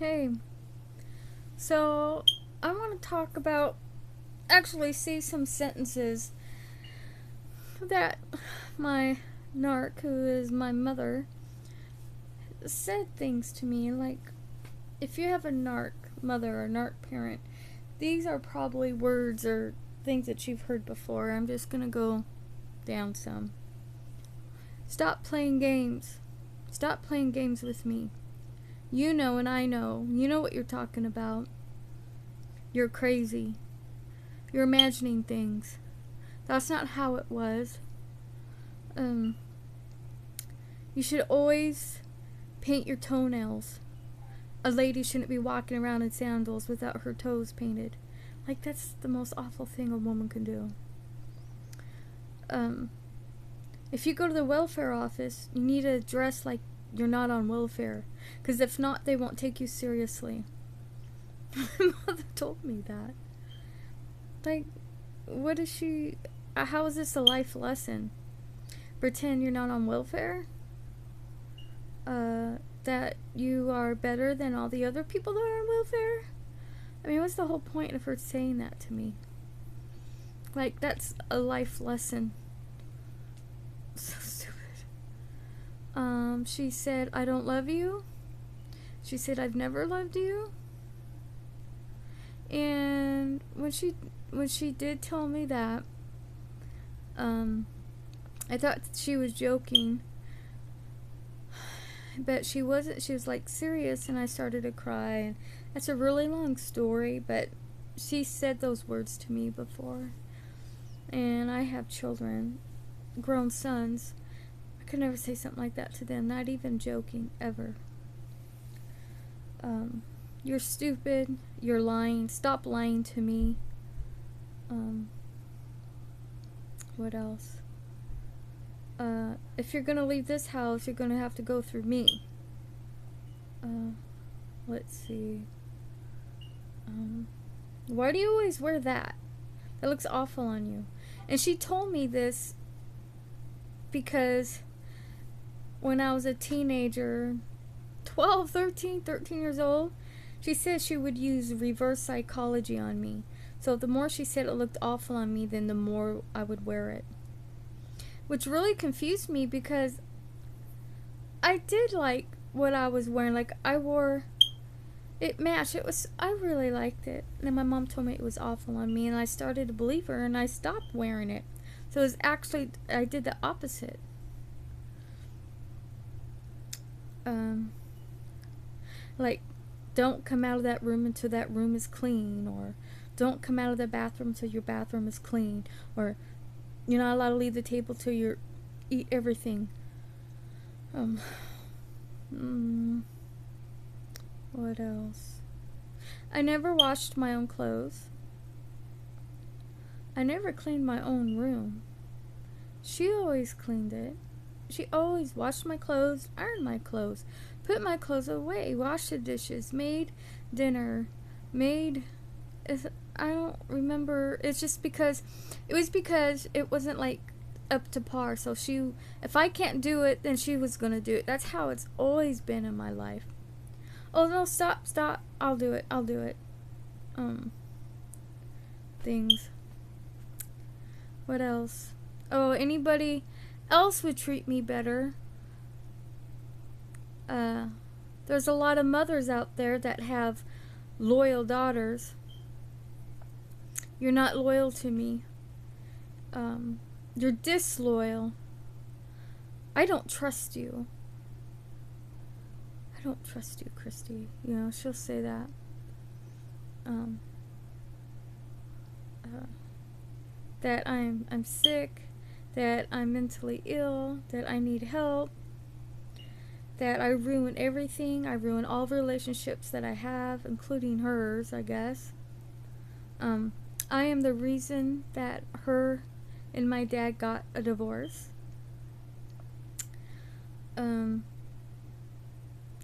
Hey, so I want to talk about, actually, see some sentences that my narc, who is my mother, said things to me. Like, if you have a narc mother or narc parent, these are probably words or things that you've heard before. I'm just gonna go down some. Stop playing games. Stop playing games with me. You know and I know. You know what you're talking about. You're crazy. You're imagining things. That's not how it was. You should always paint your toenails. A lady shouldn't be walking around in sandals without her toes painted. Like, that's the most awful thing a woman can do. If you go to the welfare office, you need to dress like you're not on welfare. Because if not, they won't take you seriously. My mother told me that. Like, what is she... How is this a life lesson? Pretend you're not on welfare? That you are better than all the other people that are on welfare? I mean, what's the whole point of her saying that to me? Like, that's a life lesson. So stupid. She said, I don't love you. She said, I've never loved you. And when she did tell me that, I thought she was joking, but she wasn't. She was like serious, and I started to cry. And that's a really long story, but she said those words to me before. And I have children, grown sons. I could never say something like that to them, not even joking, ever. You're stupid, you're lying, stop lying to me. What else? If you're gonna leave this house, you're gonna have to go through me. Let's see. Why do you always wear that? That looks awful on you. And she told me this because when I was a teenager, 12, 13 years old, she said she would use reverse psychology on me. So the more she said it looked awful on me, then the more I would wear it. Which really confused me because I did like what I was wearing. Like, I wore... It matched. I really liked it. And then my mom told me it was awful on me, and I started to believe her, and I stopped wearing it. So it was actually... I did the opposite. Like, don't come out of that room until that room is clean, or don't come out of the bathroom until your bathroom is clean, or you're not allowed to leave the table till you eat everything. What else? I never washed my own clothes. I never cleaned my own room. She always cleaned it. She always washed my clothes, ironed my clothes, put my clothes away, washed the dishes, made dinner, I don't remember. It's just because it wasn't like up to par. So if I can't do it, then she was gonna do it. That's how it's always been in my life. Oh no, stop. I'll do it. Things. What else? Oh, anybody else would treat me better. There's a lot of mothers out there that have loyal daughters. You're not loyal to me. You're disloyal. I don't trust you. I don't trust you, Christy. You know, she'll say that. That I'm sick, that I'm mentally ill, that I need help, that I ruin everything. I ruin all relationships that I have, including hers, I guess. I am the reason that her and my dad got a divorce.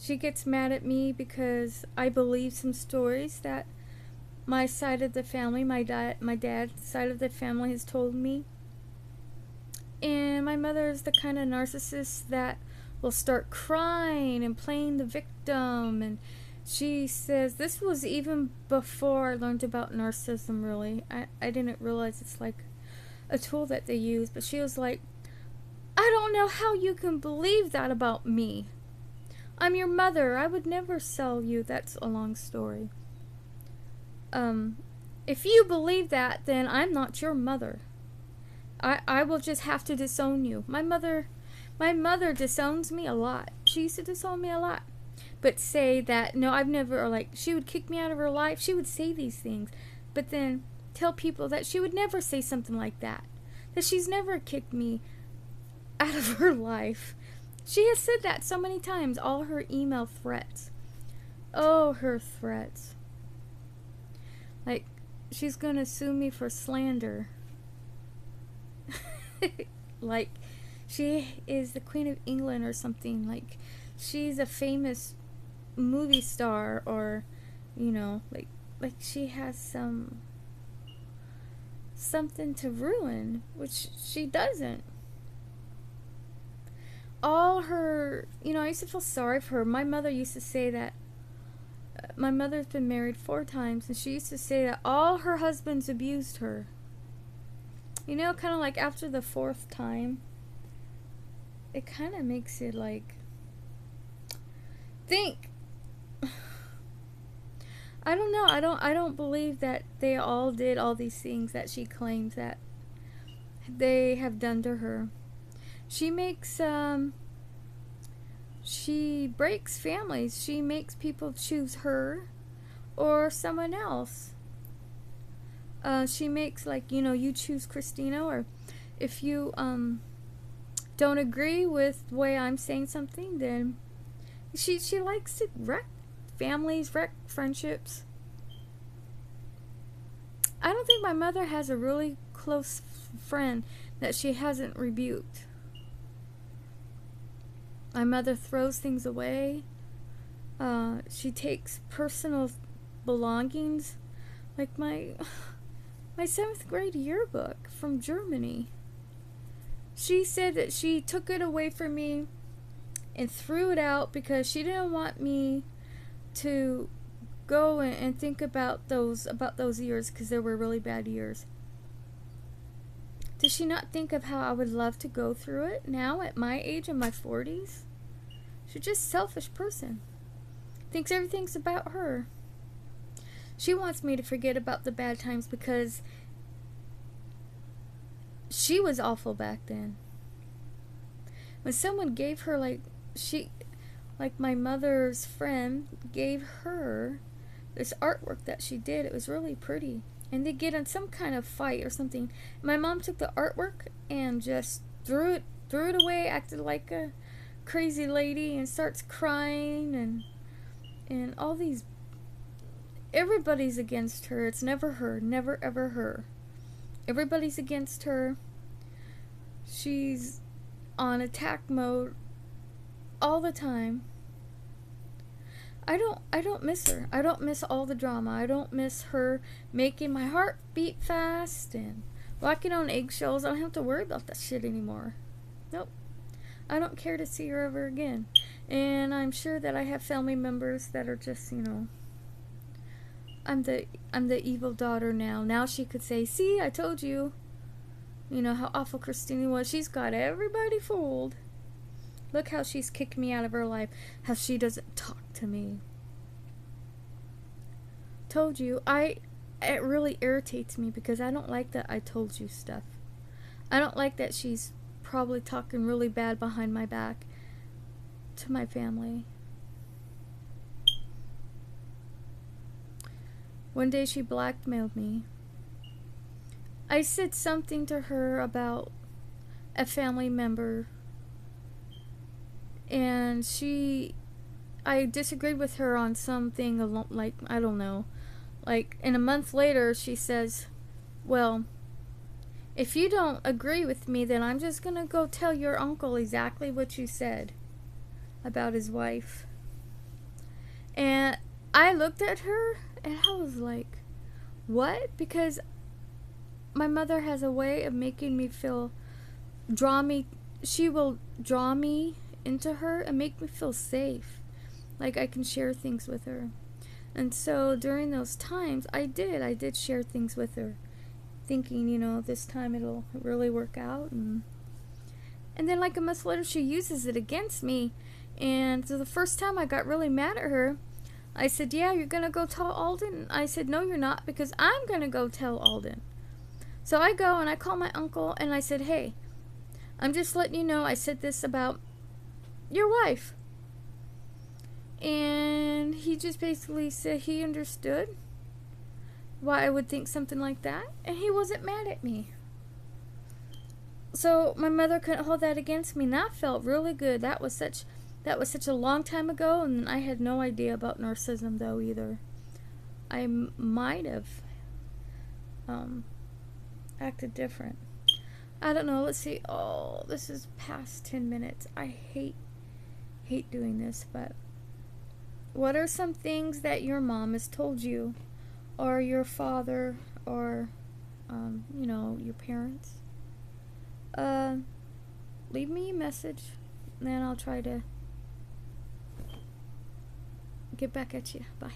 She gets mad at me because I believe some stories that my side of the family, my dad's side of the family has told me. And my mother is the kind of narcissist that will start crying and playing the victim and She says, this was even before I learned about narcissism, really. I didn't realize it's like a tool that they use, but she was like, I don't know how you can believe that about me. I'm your mother. I would never sell you. That's a long story. If you believe that, then I'm not your mother. I will just have to disown you. My mother disowns me a lot. She used to disown me a lot. But say that, no, I've never, or like, she would kick me out of her life. She would say these things. But then tell people that she would never say something like that. That she's never kicked me out of her life. She has said that so many times. All her email threats. Oh, her threats. Like, she's gonna sue me for slander. Like, she is the Queen of England or something. Like, she's a famous movie star, or, you know, like she has something to ruin, which she doesn't. All her, you know, I used to feel sorry for her. My mother used to say that, my mother's been married 4 times, and she used to say that all her husbands abused her. You know, kind of like after the 4th time, it kind of makes it like, think. I don't know. I don't believe that they all did all these things that she claims that they have done to her. She makes, she breaks families. She makes people choose her or someone else. She makes, like, you know, you choose Christina, or if you, don't agree with the way I'm saying something, then she likes to wreck families, wreck friendships. I don't think my mother has a really close friend that she hasn't rebuked. My mother throws things away. She takes personal belongings, like my 7th grade yearbook from Germany. She said that she took it away from me and threw it out because she didn't want me to go and think about those years, because they were really bad years. Does she not think of how I would love to go through it now at my age, in my 40s? She's just a selfish person. Thinks everything's about her. She wants me to forget about the bad times because she was awful back then. When someone gave her, like my mother's friend gave her this artwork that she did, it was really pretty, and they get in some kind of fight or something. My mom took the artwork and just threw it away, acted like a crazy lady, and starts crying, and all these, everybody's against her. It's never her, never ever her. Everybody's against her. She's on attack mode all the time. I don't miss her. I don't miss all the drama. I don't miss her making my heart beat fast and walking on eggshells. I don't have to worry about that shit anymore. Nope. I don't care to see her ever again. And I'm sure that I have family members that are just, you know, I'm the evil daughter now. Now she could say, see, I told you. You know how awful Christina was. She's got everybody fooled. Look how she's kicked me out of her life. How she doesn't talk to me. Told you. It really irritates me because I don't like that I told you stuff. I don't like that she's probably talking really bad behind my back to my family. One day she blackmailed me. I said something to her about a family member, and I disagreed with her on something, like, I don't know, like, and a month later she says, well, if you don't agree with me, then I'm just gonna go tell your uncle exactly what you said about his wife. And I looked at her and I was like, what? Because my mother has a way of making me feel, she will draw me into her and make me feel safe. Like, I can share things with her. And so during those times, I did share things with her, thinking, you know, this time it'll really work out. And then, like, a month later, she uses it against me. And so the first time I got really mad at her, I said, yeah, you're going to go tell Alden? I said, no, you're not, because I'm going to go tell Alden. So I go and I call my uncle and I said, hey, I'm just letting you know I said this about your wife. And he just basically said he understood why I would think something like that, and he wasn't mad at me. So my mother couldn't hold that against me, and that felt really good. That was such a long time ago, and I had no idea about narcissism though either. I might have acted different. I don't know. Let's see. Oh, this is past 10 minutes. I hate doing this, but what are some things that your mom has told you, or your father, or you know, your parents? Leave me a message, and then I'll try to get back at you. Bye.